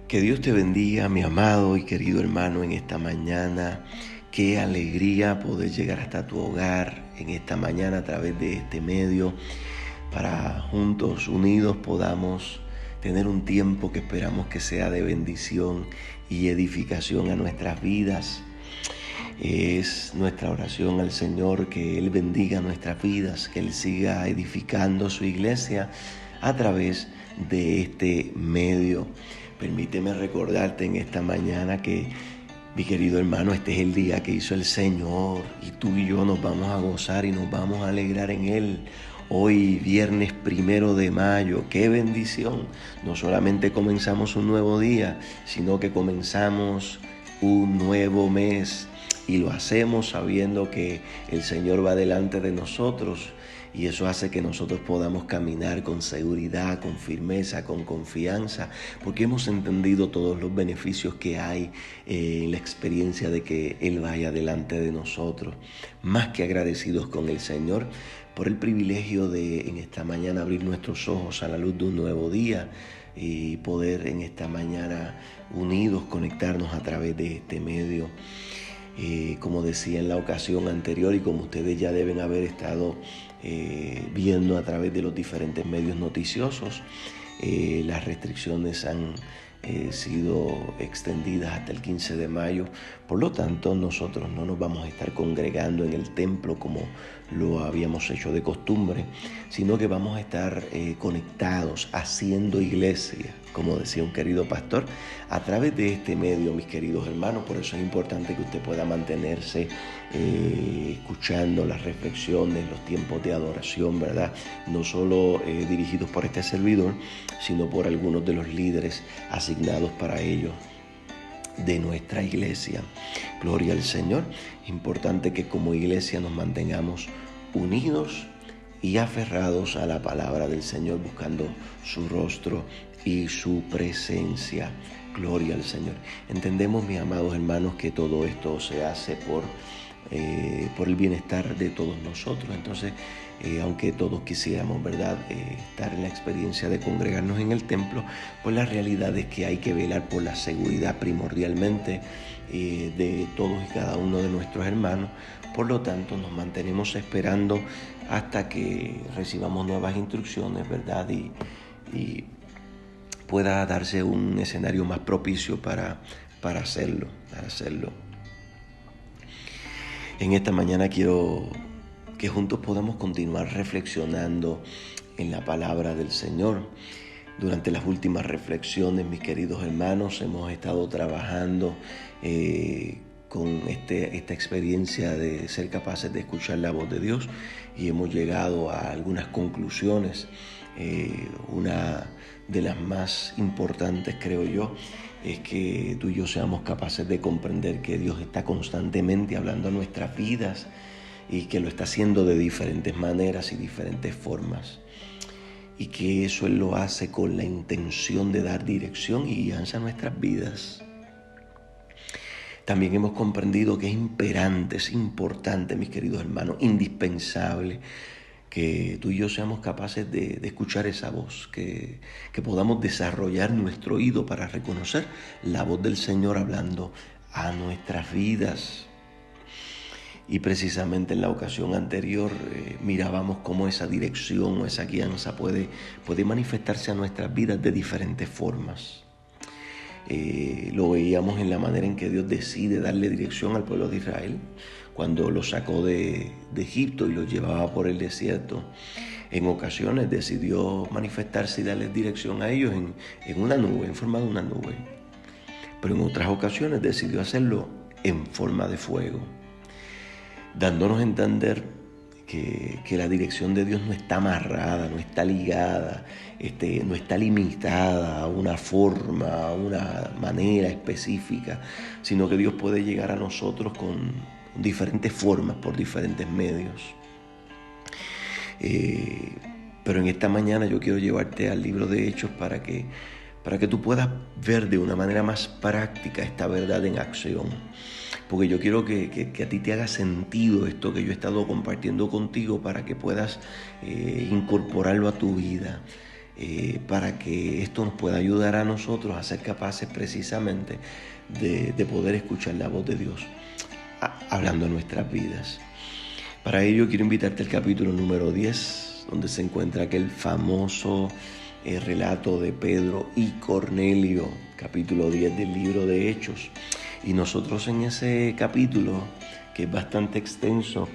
Que Dios te bendiga, mi amado y querido hermano, en esta mañana. Qué alegría poder llegar hasta tu hogar en esta mañana a través de este medio, para juntos, unidos, podamos tener un tiempo que esperamos que sea de bendición y edificación a nuestras vidas. Es nuestra oración al Señor que Él bendiga nuestras vidas, que Él siga edificando su iglesia a través de este medio. Permíteme recordarte en esta mañana que, mi querido hermano, este es el día que hizo el Señor y tú y yo nos vamos a gozar y nos vamos a alegrar en Él. Hoy, viernes 1 de mayo, qué bendición. No solamente comenzamos un nuevo día, sino que comenzamos un nuevo mes. Y lo hacemos sabiendo que el Señor va delante de nosotros, y eso hace que nosotros podamos caminar con seguridad, con firmeza, con confianza, porque hemos entendido todos los beneficios que hay en la experiencia de que Él vaya delante de nosotros. Más que agradecidos con el Señor por el privilegio de en esta mañana abrir nuestros ojos a la luz de un nuevo día y poder en esta mañana unidos conectarnos a través de este medio. Como decía en la ocasión anterior, y como ustedes ya deben haber estado viendo a través de los diferentes medios noticiosos, las restricciones han sido extendidas hasta el 15 de mayo. Por lo tanto, nosotros no nos vamos a estar congregando en el templo como lo habíamos hecho de costumbre, sino que vamos a estar conectados, haciendo iglesia, como decía un querido pastor, a través de este medio, mis queridos hermanos. Por eso es importante que usted pueda mantenerse escuchando las reflexiones, los tiempos de adoración, ¿verdad? No solo dirigidos por este servidor, sino por algunos de los líderes asignados para ello de nuestra iglesia. Gloria al Señor. Importante que como iglesia nos mantengamos unidos y aferrados a la palabra del Señor, buscando su rostro y su presencia. Gloria al Señor. Entendemos, mis amados hermanos, que todo esto se hace por el bienestar de todos nosotros. Entonces, aunque todos quisiéramos, ¿verdad?, estar en la experiencia de congregarnos en el templo, pues la realidad es que hay que velar por la seguridad primordialmente de todos y cada uno de nuestros hermanos. Por lo tanto, nos mantenemos esperando hasta que recibamos nuevas instrucciones, ¿verdad?, y pueda darse un escenario más propicio para hacerlo. En esta mañana quiero que juntos podamos continuar reflexionando en la palabra del Señor. Durante las últimas reflexiones, mis queridos hermanos, hemos estado trabajando con esta experiencia de ser capaces de escuchar la voz de Dios, y hemos llegado a algunas conclusiones. Una de las más importantes, creo yo, es que tú y yo seamos capaces de comprender que Dios está constantemente hablando a nuestras vidas, y que lo está haciendo de diferentes maneras y diferentes formas, y que eso Él lo hace con la intención de dar dirección y guianza a nuestras vidas. También hemos comprendido que es imperante, es importante, mis queridos hermanos, indispensable, que tú y yo seamos capaces de escuchar esa voz, que podamos desarrollar nuestro oído para reconocer la voz del Señor hablando a nuestras vidas. Y precisamente en la ocasión anterior mirábamos cómo esa dirección o esa guianza puede manifestarse a nuestras vidas de diferentes formas. Lo veíamos en la manera en que Dios decide darle dirección al pueblo de Israel cuando lo sacó de Egipto y lo llevaba por el desierto. En ocasiones decidió manifestarse y darles dirección a ellos en una nube, en forma de una nube. Pero en otras ocasiones decidió hacerlo en forma de fuego, dándonos a entender que la dirección de Dios no está amarrada, no está ligada, no está limitada a una forma, a una manera específica, sino que Dios puede llegar a nosotros con diferentes formas, por diferentes medios. Pero en esta mañana yo quiero llevarte al libro de Hechos para que tú puedas ver de una manera más práctica esta verdad en acción. Porque yo quiero que a ti te haga sentido esto que yo he estado compartiendo contigo, para que puedas incorporarlo a tu vida. para que esto nos pueda ayudar a nosotros a ser capaces precisamente de poder escuchar la voz de Dios hablando en nuestras vidas. Para ello quiero invitarte al capítulo número 10, donde se encuentra aquel famoso relato de Pedro y Cornelio, capítulo 10 del libro de Hechos. Y nosotros en ese capítulo, que es bastante extenso,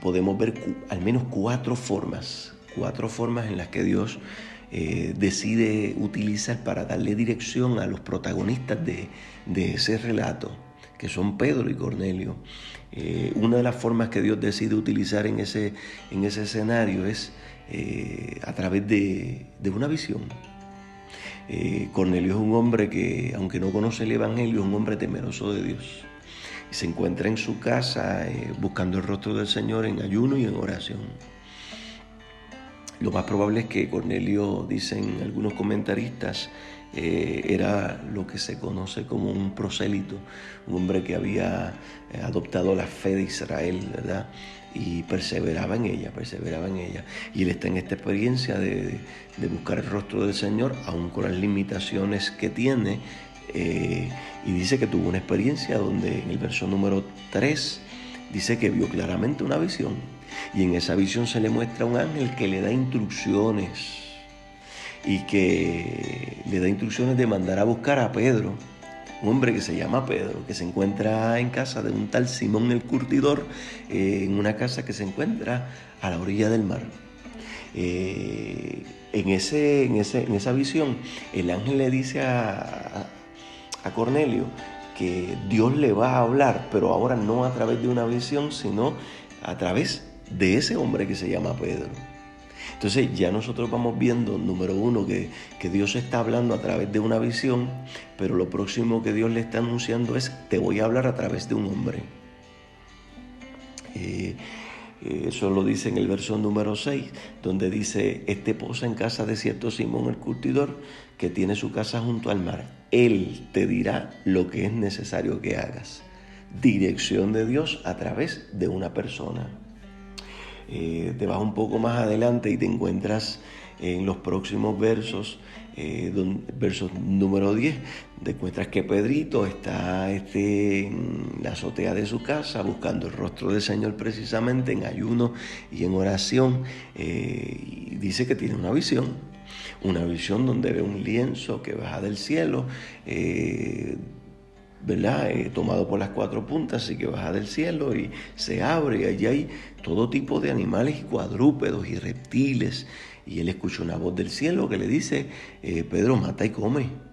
podemos ver al menos cuatro formas en las que Dios decide utilizar para darle dirección a los protagonistas de ese relato, que son Pedro y Cornelio. Una de las formas que Dios decide utilizar en ese escenario es a través de una visión. Cornelio es un hombre que, aunque no conoce el Evangelio, es un hombre temeroso de Dios. Y se encuentra en su casa buscando el rostro del Señor en ayuno y en oración. Lo más probable es que Cornelio, dicen algunos comentaristas, era lo que se conoce como un prosélito, un hombre que había adoptado la fe de Israel, ¿verdad? Y perseveraba en ella. Y él está en esta experiencia de buscar el rostro del Señor, aun con las limitaciones que tiene, y dice que tuvo una experiencia donde en el verso número 3 dice que vio claramente una visión, y en esa visión se le muestra un ángel que le da instrucciones, y que le da instrucciones de mandar a buscar a Pedro, un hombre que se llama Pedro, que se encuentra en casa de un tal Simón el Curtidor, en una casa que se encuentra a la orilla del mar. En esa visión, el ángel le dice a Cornelio que Dios le va a hablar, pero ahora no a través de una visión, sino a través de ese hombre que se llama Pedro. Entonces ya nosotros vamos viendo, número uno, que Dios está hablando a través de una visión, pero lo próximo que Dios le está anunciando es: te voy a hablar a través de un hombre. Eso lo dice en el verso número 6, donde dice: este posa en casa de cierto Simón el Curtidor, que tiene su casa junto al mar. Él te dirá lo que es necesario que hagas. Dirección de Dios a través de una persona. Te vas un poco más adelante y te encuentras en los próximos versos, versos número 10, te encuentras que Pedrito está en la azotea de su casa buscando el rostro del Señor, precisamente en ayuno y en oración, y dice que tiene una visión donde ve un lienzo que baja del cielo, ¿verdad? Tomado por las cuatro puntas, y que baja del cielo y se abre, y allí hay todo tipo de animales y cuadrúpedos y reptiles, y él escucha una voz del cielo que le dice: Pedro, mata y come.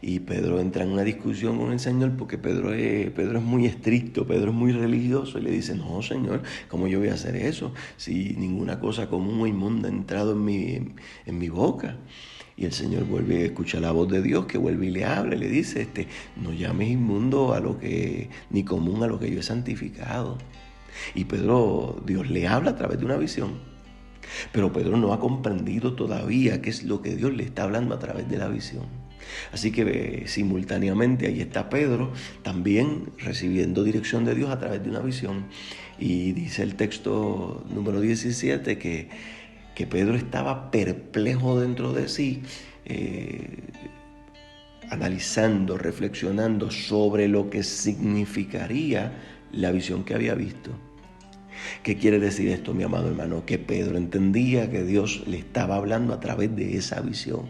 Y Pedro entra en una discusión con el Señor, porque Pedro es muy estricto, Pedro es muy religioso, y le dice: no, Señor, ¿cómo yo voy a hacer eso si ninguna cosa común o inmunda ha entrado en mi boca? Y el Señor vuelve a escuchar la voz de Dios, que vuelve y le habla y le dice: no llames inmundo ni común a lo que yo he santificado. Y Dios le habla a través de una visión, pero Pedro no ha comprendido todavía qué es lo que Dios le está hablando a través de la visión. Así que simultáneamente ahí está Pedro también recibiendo dirección de Dios a través de una visión. Y dice el texto número 17 que Pedro estaba perplejo dentro de sí, analizando, reflexionando sobre lo que significaría la visión que había visto. ¿Qué quiere decir esto, mi amado hermano? Que Pedro entendía que Dios le estaba hablando a través de esa visión.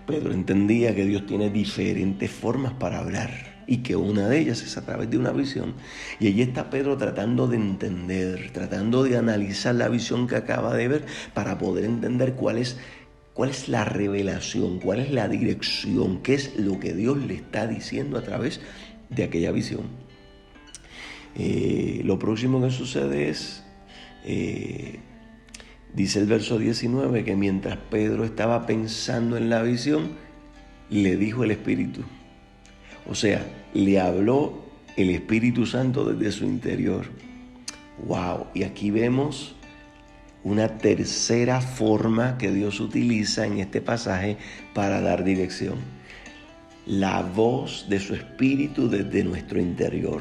Pedro entendía que Dios tiene diferentes formas para hablar, y que una de ellas es a través de una visión. Y allí está Pedro tratando de entender, tratando de analizar la visión que acaba de ver, para poder entender cuál es la revelación, cuál es la dirección, qué es lo que Dios le está diciendo a través de aquella visión. Lo próximo que sucede es, dice el verso 19, que mientras Pedro estaba pensando en la visión, le dijo el Espíritu. O sea, le habló el Espíritu Santo desde su interior. ¡Wow! Y aquí vemos una tercera forma que Dios utiliza en este pasaje para dar dirección: la voz de su Espíritu desde nuestro interior.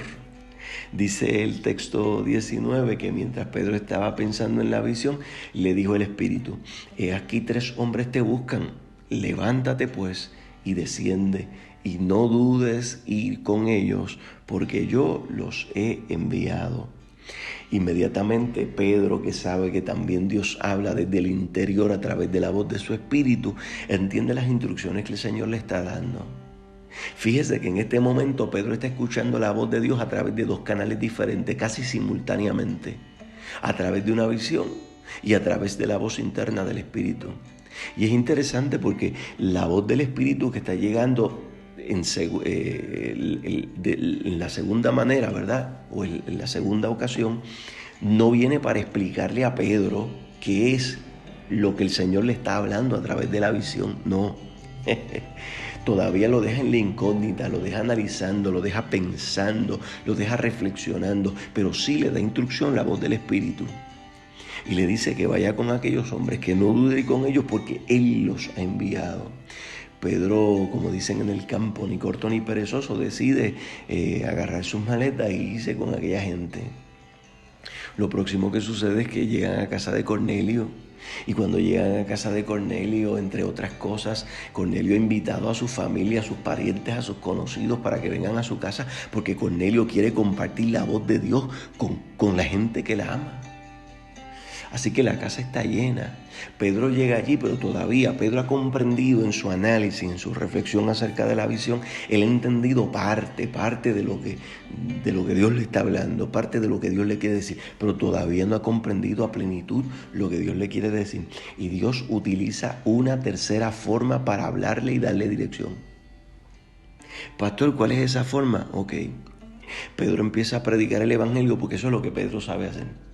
Dice el texto 19 que mientras Pedro estaba pensando en la visión, le dijo el Espíritu: he aquí 3 hombres te buscan, levántate pues y desciende, y no dudes ir con ellos, porque yo los he enviado. Inmediatamente Pedro, que sabe que también Dios habla desde el interior a través de la voz de su Espíritu, entiende las instrucciones que el Señor le está dando. Fíjese que en este momento Pedro está escuchando la voz de Dios a través de 2 canales diferentes, casi simultáneamente, a través de una visión y a través de la voz interna del Espíritu. Y es interesante porque la voz del Espíritu que está llegando en la segunda manera, ¿verdad? O en la segunda ocasión, no viene para explicarle a Pedro qué es lo que el Señor le está hablando a través de la visión, no. Todavía lo deja en la incógnita, lo deja analizando, lo deja pensando, lo deja reflexionando, pero sí le da instrucción la voz del Espíritu. Y le dice que vaya con aquellos hombres, que no dude con ellos porque Él los ha enviado. Pedro, como dicen en el campo, ni corto ni perezoso, decide agarrar sus maletas y irse con aquella gente. Lo próximo que sucede es que llegan a casa de Cornelio. Y cuando llegan a casa de Cornelio, entre otras cosas, Cornelio ha invitado a su familia, a sus parientes, a sus conocidos para que vengan a su casa, porque Cornelio quiere compartir la voz de Dios con la gente que la ama. Así que la casa está llena. Pedro llega allí, pero todavía Pedro ha comprendido en su análisis, en su reflexión acerca de la visión, él ha entendido parte de lo que Dios le está hablando, parte de lo que Dios le quiere decir, pero todavía no ha comprendido a plenitud lo que Dios le quiere decir. Y Dios utiliza una tercera forma para hablarle y darle dirección. Pastor, ¿cuál es esa forma? Ok. Pedro empieza a predicar el evangelio porque eso es lo que Pedro sabe hacer.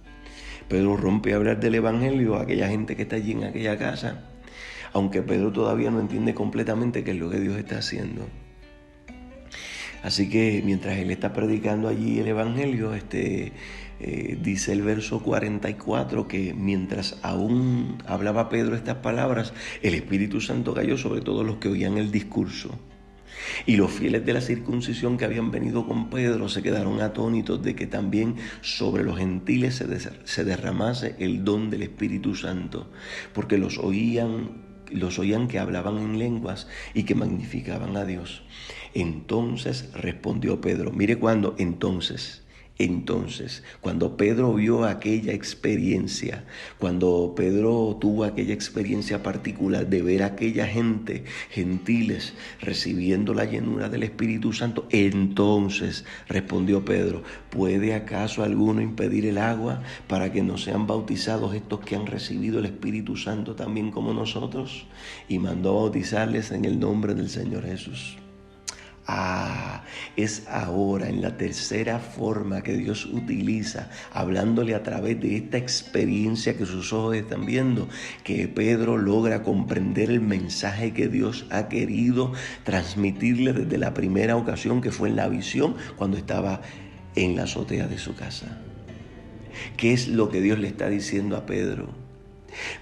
Pedro rompe a hablar del evangelio a aquella gente que está allí en aquella casa, aunque Pedro todavía no entiende completamente qué es lo que Dios está haciendo. Así que mientras él está predicando allí el evangelio, dice el verso 44 que mientras aún hablaba Pedro estas palabras, el Espíritu Santo cayó sobre todos los que oían el discurso. Y los fieles de la circuncisión que habían venido con Pedro se quedaron atónitos de que también sobre los gentiles se derramase el don del Espíritu Santo, porque los oían que hablaban en lenguas y que magnificaban a Dios. Entonces respondió Pedro. Mire cuándo Entonces, cuando Pedro vio aquella experiencia, cuando Pedro tuvo aquella experiencia particular de ver a aquella gente, gentiles, recibiendo la llenura del Espíritu Santo, entonces respondió Pedro: ¿puede acaso alguno impedir el agua para que no sean bautizados estos que han recibido el Espíritu Santo también como nosotros? Y mandó a bautizarles en el nombre del Señor Jesús. Es ahora en la tercera forma que Dios utiliza, hablándole a través de esta experiencia que sus ojos están viendo, que Pedro logra comprender el mensaje que Dios ha querido transmitirle desde la primera ocasión, que fue en la visión, cuando estaba en la azotea de su casa. ¿Qué es lo que Dios le está diciendo a Pedro?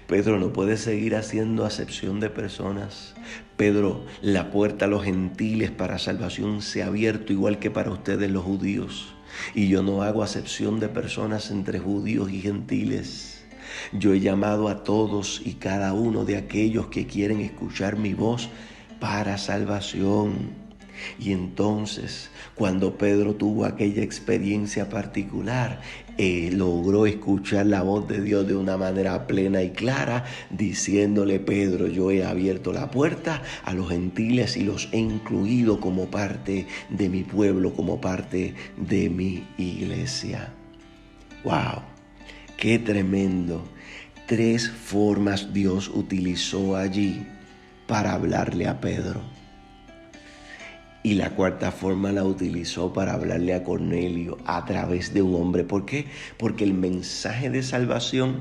Pedro no puede seguir haciendo acepción de personas. Pedro, la puerta a los gentiles para salvación se ha abierto igual que para ustedes los judíos. Y yo no hago acepción de personas entre judíos y gentiles. Yo he llamado a todos y cada uno de aquellos que quieren escuchar mi voz para salvación. Y entonces, cuando Pedro tuvo aquella experiencia particular, logró escuchar la voz de Dios de una manera plena y clara, diciéndole: Pedro, yo he abierto la puerta a los gentiles y los he incluido como parte de mi pueblo, como parte de mi iglesia. ¡Wow! ¡Qué tremendo! 3 formas Dios utilizó allí para hablarle a Pedro. Y la 4ª forma la utilizó para hablarle a Cornelio a través de un hombre. ¿Por qué? Porque el mensaje de salvación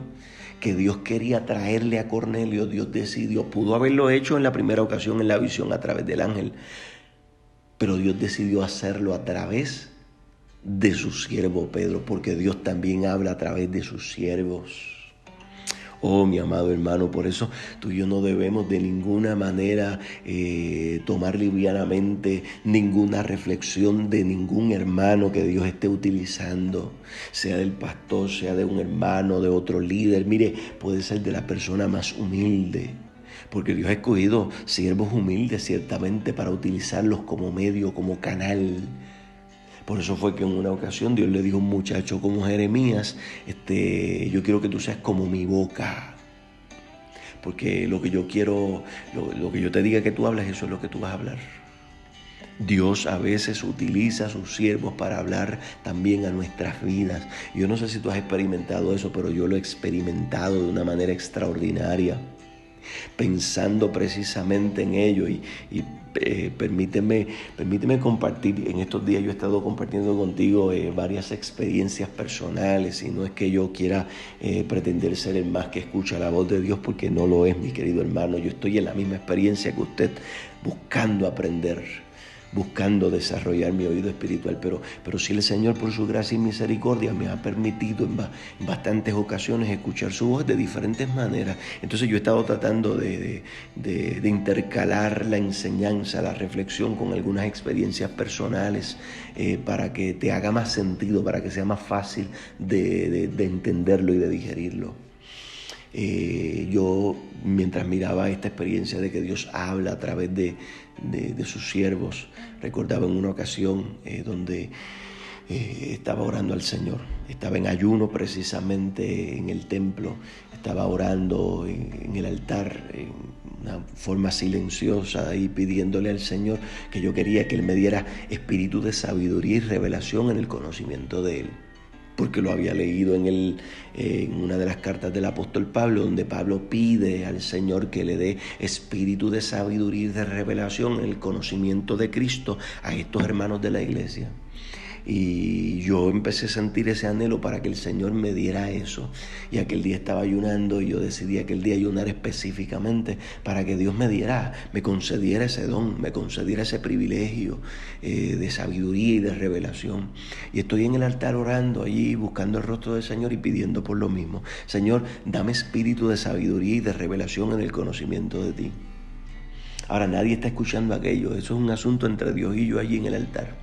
que Dios quería traerle a Cornelio, Dios decidió, pudo haberlo hecho en la primera ocasión en la visión a través del ángel, pero Dios decidió hacerlo a través de su siervo Pedro, porque Dios también habla a través de sus siervos. Oh, mi amado hermano, por eso tú y yo no debemos de ninguna manera tomar livianamente ninguna reflexión de ningún hermano que Dios esté utilizando, sea del pastor, sea de un hermano, de otro líder. Mire, puede ser de la persona más humilde, porque Dios ha escogido siervos humildes ciertamente para utilizarlos como medio, como canal. Por eso fue que en una ocasión Dios le dijo a un muchacho como Jeremías, yo quiero que tú seas como mi boca. Porque lo que yo quiero, lo que yo te diga que tú hablas, eso es lo que tú vas a hablar. Dios a veces utiliza a sus siervos para hablar también a nuestras vidas. Yo no sé si tú has experimentado eso, pero yo lo he experimentado de una manera extraordinaria, pensando precisamente en ello y permíteme compartir. En estos días yo he estado compartiendo contigo varias experiencias personales, y no es que yo quiera pretender ser el más que escucha la voz de Dios, porque no lo es, mi querido hermano. Yo estoy en la misma experiencia que usted, buscando aprender, buscando desarrollar mi oído espiritual, pero sí el Señor, por su gracia y misericordia, me ha permitido en bastantes ocasiones escuchar su voz de diferentes maneras. Entonces yo he estado tratando de intercalar la enseñanza, la reflexión con algunas experiencias personales, para que te haga más sentido, para que sea más fácil de entenderlo y de digerirlo. Yo, mientras miraba esta experiencia de que Dios habla a través de sus siervos, recordaba en una ocasión donde estaba orando al Señor. Estaba en ayuno precisamente en el templo, estaba orando en el altar en una forma silenciosa y pidiéndole al Señor que yo quería que Él me diera espíritu de sabiduría y revelación en el conocimiento de Él. Porque lo había leído en una de las cartas del apóstol Pablo, donde Pablo pide al Señor que le dé espíritu de sabiduría y de revelación en el conocimiento de Cristo a estos hermanos de la iglesia. Y yo empecé a sentir ese anhelo para que el Señor me diera eso. Y aquel día estaba ayunando y yo decidí aquel día ayunar específicamente para que Dios me concediera ese don, me concediera ese privilegio de sabiduría y de revelación. Y estoy en el altar orando allí, buscando el rostro del Señor y pidiendo por lo mismo. Señor, dame espíritu de sabiduría y de revelación en el conocimiento de ti. Ahora, nadie está escuchando aquello. Eso es un asunto entre Dios y yo allí en el altar.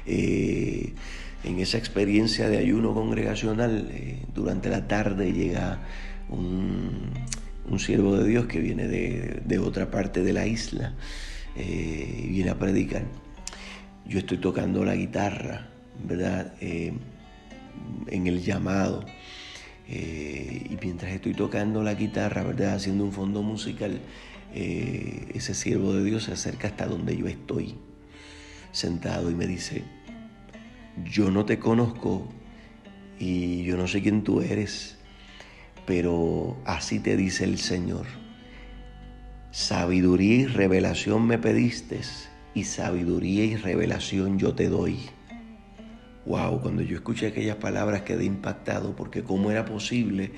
En esa experiencia de ayuno congregacional, durante la tarde llega un siervo de Dios que viene de otra parte de la isla, y viene a predicar. Yo estoy tocando la guitarra, ¿verdad? En el llamado, y mientras estoy tocando la guitarra, ¿verdad?, haciendo un fondo musical, ese siervo de Dios se acerca hasta donde yo estoy sentado y me dice: yo no te conozco y yo no sé quién tú eres, pero así te dice el Señor: sabiduría y revelación me pediste, y sabiduría y revelación yo te doy. Wow, cuando yo escuché aquellas palabras quedé impactado, porque cómo era posible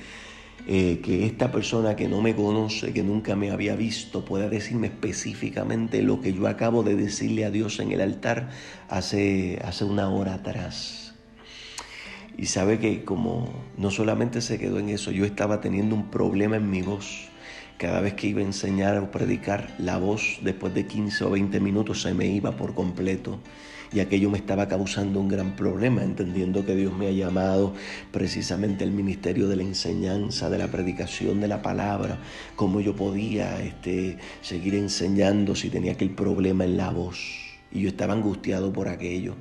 que esta persona que no me conoce, que nunca me había visto, pueda decirme específicamente lo que yo acabo de decirle a Dios en el altar hace una hora atrás. Y sabe que como no solamente se quedó en eso, yo estaba teniendo un problema en mi voz. Cada vez que iba a enseñar o predicar, la voz después de 15 o 20 minutos se me iba por completo. Y aquello me estaba causando un gran problema, entendiendo que Dios me ha llamado precisamente al ministerio de la enseñanza, de la predicación de la palabra. Cómo yo podía seguir enseñando si tenía aquel problema en la voz. Y yo estaba angustiado por aquello.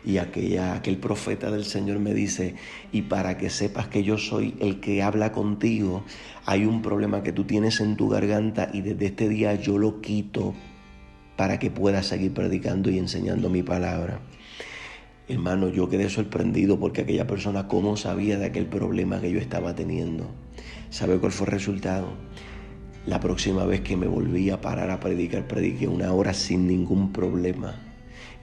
Y aquel profeta del Señor me dice: y para que sepas que yo soy el que habla contigo, hay un problema que tú tienes en tu garganta, y desde este día yo lo quito para que puedas seguir predicando y enseñando mi palabra. Hermano, yo quedé sorprendido, porque aquella persona cómo sabía de aquel problema que yo estaba teniendo. ¿Sabe cuál fue el resultado? La próxima vez que me volví a parar a predicar, prediqué 1 hora sin ningún problema.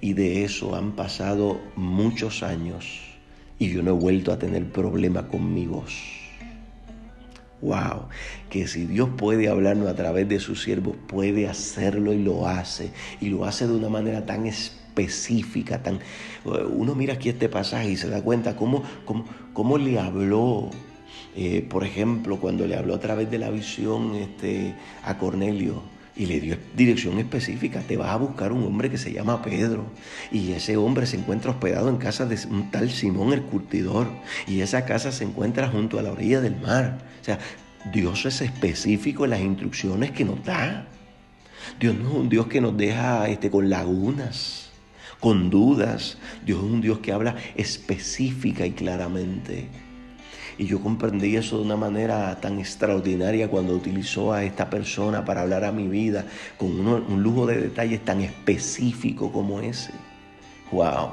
Y de eso han pasado muchos años y yo no he vuelto a tener problema con mi voz. Wow, que si Dios puede hablarnos a través de sus siervos, puede hacerlo, y lo hace. Y lo hace de una manera tan específica, uno mira aquí este pasaje y se da cuenta cómo le habló Por ejemplo, cuando le habló a través de la visión a Cornelio y le dio dirección específica: te vas a buscar un hombre que se llama Pedro, y ese hombre se encuentra hospedado en casa de un tal Simón el curtidor, y esa casa se encuentra junto a la orilla del mar. O sea, Dios es específico en las instrucciones que nos da. Dios no es un Dios que nos deja con lagunas, con dudas. Dios es un Dios que habla específica y claramente. Y yo comprendí eso de una manera tan extraordinaria cuando utilizó a esta persona para hablar a mi vida con un lujo de detalles tan específico como ese. ¡Wow!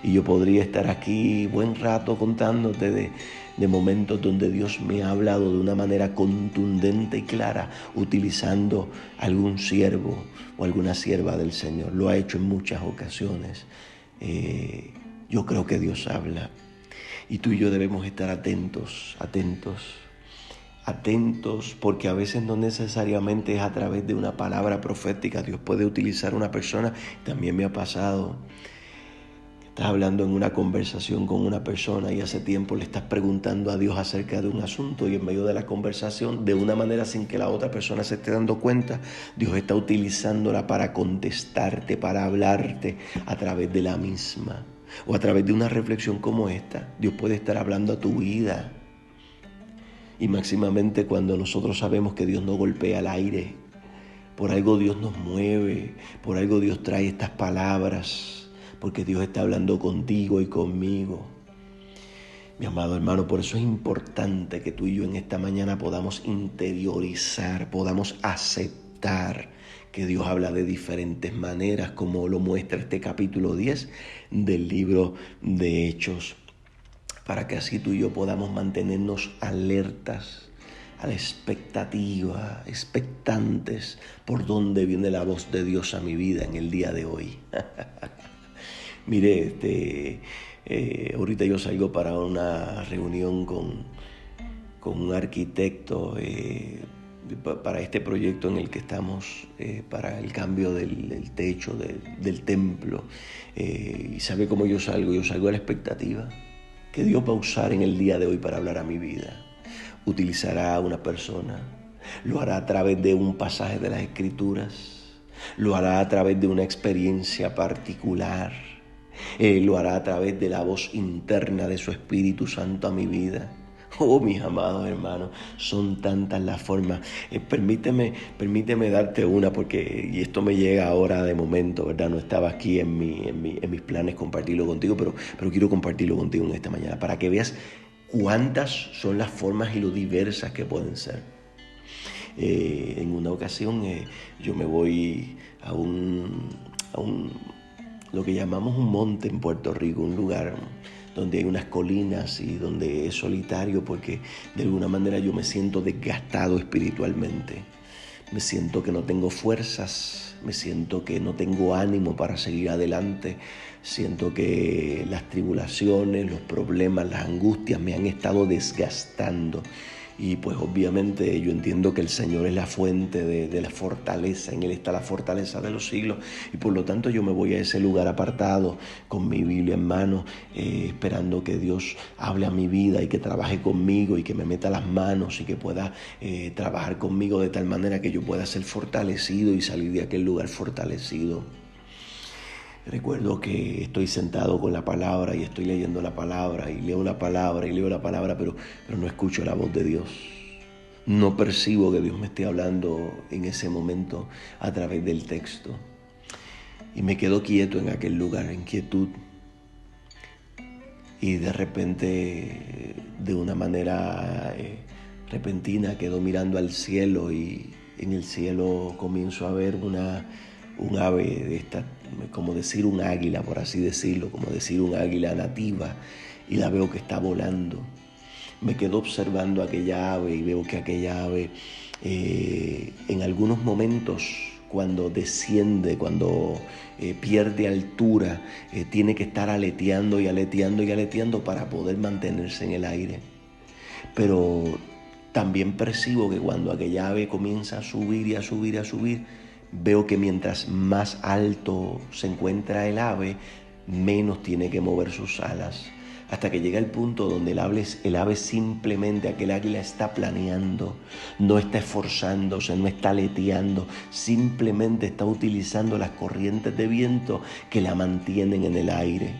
Y yo podría estar aquí buen rato contándote de momentos donde Dios me ha hablado de una manera contundente y clara, utilizando algún siervo o alguna sierva del Señor. Lo ha hecho en muchas ocasiones. Yo creo que Dios habla. Y tú y yo debemos estar atentos, porque a veces no necesariamente es a través de una palabra profética. Dios puede utilizar una persona. También me ha pasado. Estás hablando en una conversación con una persona y hace tiempo le estás preguntando a Dios acerca de un asunto, y en medio de la conversación, de una manera sin que la otra persona se esté dando cuenta, Dios está utilizándola para contestarte, para hablarte a través de la misma. O a través de una reflexión como esta, Dios puede estar hablando a tu vida. Y máximamente cuando nosotros sabemos que Dios no golpea al aire. Por algo Dios nos mueve, por algo Dios trae estas palabras, porque Dios está hablando contigo y conmigo. Mi amado hermano, por eso es importante que tú y yo en esta mañana podamos interiorizar, podamos aceptar que Dios habla de diferentes maneras, como lo muestra este capítulo 10 del libro de Hechos, para que así tú y yo podamos mantenernos alertas, a la expectativa, expectantes por dónde viene la voz de Dios a mi vida en el día de hoy. Mire, ahorita yo salgo para una reunión con un arquitecto para este proyecto en el que estamos, para el cambio del techo del templo. Y sabe cómo yo salgo a la expectativa que Dios va a usar en el día de hoy para hablar a mi vida. Utilizará a una persona, lo hará a través de un pasaje de las Escrituras, lo hará a través de una experiencia particular, lo hará a través de la voz interna de su Espíritu Santo a mi vida. Oh, mis amados hermanos, son tantas las formas. Permíteme darte una, y esto me llega ahora de momento, ¿verdad? No estaba aquí en mis planes compartirlo contigo, pero quiero compartirlo contigo en esta mañana, para que veas cuántas son las formas y lo diversas que pueden ser. En una ocasión yo me voy a lo que llamamos un monte en Puerto Rico, un lugar donde hay unas colinas y donde es solitario, porque de alguna manera yo me siento desgastado espiritualmente. Me siento que no tengo fuerzas, me siento que no tengo ánimo para seguir adelante. Siento que las tribulaciones, los problemas, las angustias me han estado desgastando. Y pues obviamente yo entiendo que el Señor es la fuente de la fortaleza, en Él está la fortaleza de los siglos, y por lo tanto yo me voy a ese lugar apartado con mi Biblia en mano, esperando que Dios hable a mi vida y que trabaje conmigo y que me meta las manos y que pueda trabajar conmigo de tal manera que yo pueda ser fortalecido y salir de aquel lugar fortalecido. Recuerdo que estoy sentado con la palabra y estoy leyendo la palabra y leo la palabra y leo la palabra, pero no escucho la voz de Dios. No percibo que Dios me esté hablando en ese momento a través del texto. Y me quedo quieto en aquel lugar, en quietud. Y de repente, de una manera repentina, quedo mirando al cielo, y en el cielo comienzo a ver un ave de esta, como decir un águila, por así decirlo, como decir un águila nativa, y la veo que está volando. Me quedo observando aquella ave y veo que aquella ave en algunos momentos, cuando desciende, cuando pierde altura, tiene que estar aleteando y aleteando y aleteando para poder mantenerse en el aire. Pero también percibo que cuando aquella ave comienza a subir y a subir y a subir, veo que mientras más alto se encuentra el ave, menos tiene que mover sus alas, hasta que llega el punto donde el ave simplemente, aquel águila está planeando, no está esforzándose, no está aleteando, simplemente está utilizando las corrientes de viento que la mantienen en el aire.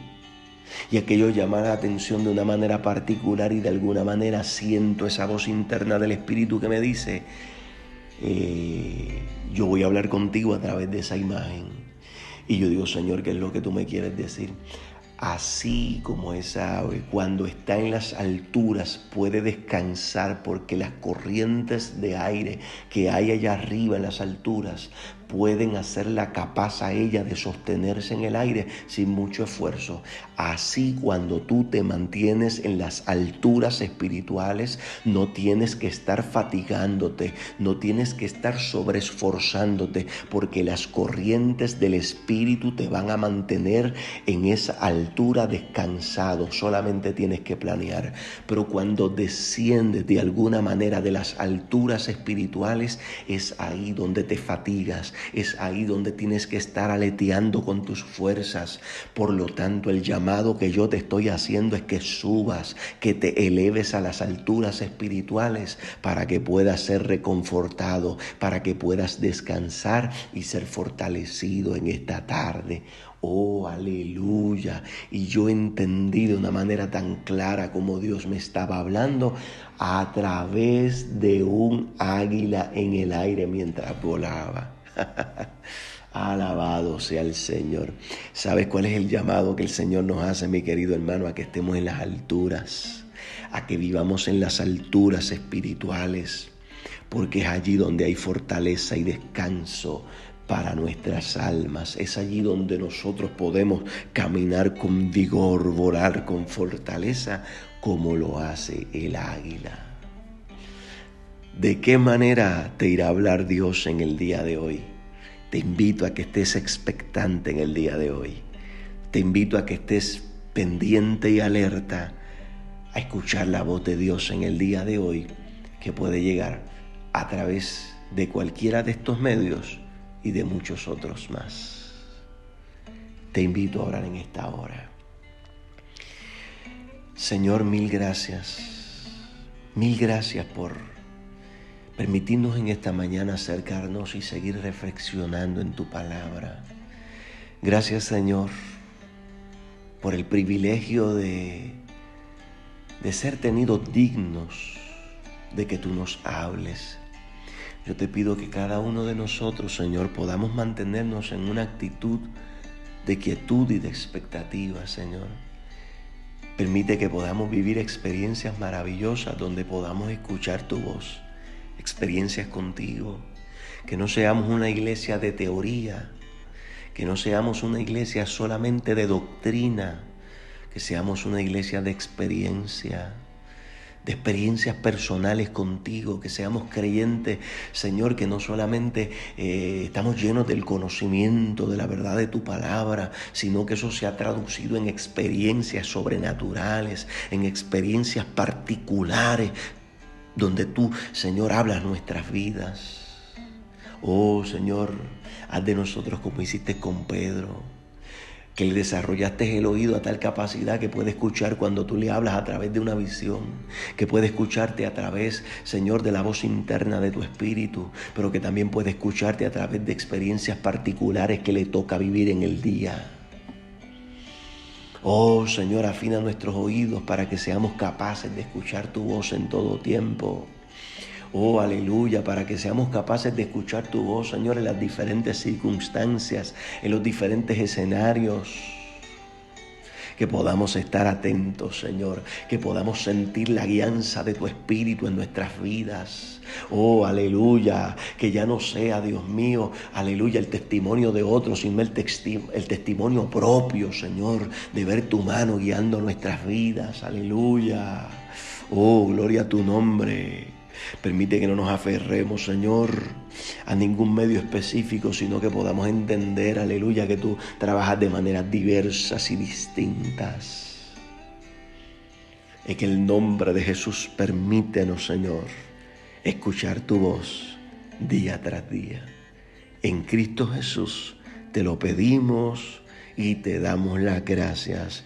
Y aquello llama la atención de una manera particular y de alguna manera siento esa voz interna del Espíritu que me dice, yo voy a hablar contigo a través de esa imagen. Y yo digo, Señor, ¿qué es lo que tú me quieres decir? Así como esa ave cuando está en las alturas puede descansar porque las corrientes de aire que hay allá arriba en las alturas pueden hacerla capaz a ella de sostenerse en el aire sin mucho esfuerzo. Así cuando tú te mantienes en las alturas espirituales, no tienes que estar fatigándote, no tienes que estar sobreesforzándote, porque las corrientes del Espíritu te van a mantener en esa altura descansado. Solamente tienes que planear. Pero cuando desciendes de alguna manera de las alturas espirituales, es ahí donde te fatigas. Es ahí donde tienes que estar aleteando con tus fuerzas. Por lo tanto, el llamado que yo te estoy haciendo es que subas, que te eleves a las alturas espirituales para que puedas ser reconfortado, para que puedas descansar y ser fortalecido en esta tarde. Oh, aleluya. Y yo entendí de una manera tan clara como Dios me estaba hablando a través de un águila en el aire mientras volaba. Alabado sea el Señor. ¿Sabes cuál es el llamado que el Señor nos hace, mi querido hermano? A que estemos en las alturas, a que vivamos en las alturas espirituales, porque es allí donde hay fortaleza y descanso para nuestras almas. Es allí donde nosotros podemos caminar con vigor, volar con fortaleza, como lo hace el águila. ¿De qué manera te irá a hablar Dios en el día de hoy? Te invito a que estés expectante en el día de hoy. Te invito a que estés pendiente y alerta a escuchar la voz de Dios en el día de hoy, que puede llegar a través de cualquiera de estos medios y de muchos otros más. Te invito a orar en esta hora. Señor, mil gracias por permitirnos en esta mañana acercarnos y seguir reflexionando en tu palabra. Gracias, Señor, por el privilegio de ser tenidos dignos de que tú nos hables. Yo te pido que cada uno de nosotros, Señor, podamos mantenernos en una actitud de quietud y de expectativa, Señor. Permite que podamos vivir experiencias maravillosas donde podamos escuchar tu voz, experiencias contigo, que no seamos una iglesia de teoría, que no seamos una iglesia solamente de doctrina, que seamos una iglesia de experiencia, de experiencias personales contigo, que seamos creyentes, Señor, que no solamente estamos llenos del conocimiento de la verdad de tu palabra, sino que eso se ha traducido en experiencias sobrenaturales, en experiencias particulares, donde tú, Señor, hablas nuestras vidas. Oh, Señor, haz de nosotros como hiciste con Pedro, que le desarrollaste el oído a tal capacidad que puede escuchar cuando tú le hablas a través de una visión, que puede escucharte a través, Señor, de la voz interna de tu espíritu, pero que también puede escucharte a través de experiencias particulares que le toca vivir en el día. Oh, Señor, afina nuestros oídos para que seamos capaces de escuchar tu voz en todo tiempo. Oh, aleluya, para que seamos capaces de escuchar tu voz, Señor, en las diferentes circunstancias, en los diferentes escenarios. Que podamos estar atentos, Señor, que podamos sentir la guianza de tu Espíritu en nuestras vidas. Oh, aleluya, que ya no sea, Dios mío, aleluya, el testimonio de otros, sino el testimonio propio, Señor, de ver tu mano guiando nuestras vidas. Aleluya. Oh, gloria a tu nombre. Permite que no nos aferremos, Señor, a ningún medio específico, sino que podamos entender, aleluya, que tú trabajas de maneras diversas y distintas. En el nombre de Jesús, permítenos, Señor, escuchar tu voz día tras día. En Cristo Jesús te lo pedimos y te damos las gracias.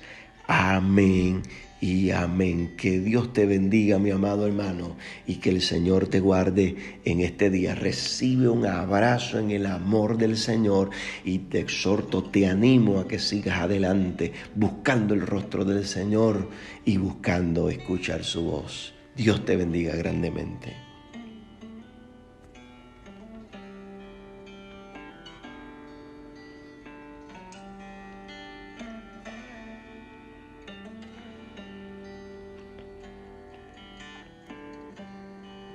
Amén y amén. Que Dios te bendiga, mi amado hermano, y que el Señor te guarde en este día. Recibe un abrazo en el amor del Señor y te exhorto, te animo a que sigas adelante buscando el rostro del Señor y buscando escuchar su voz. Dios te bendiga grandemente.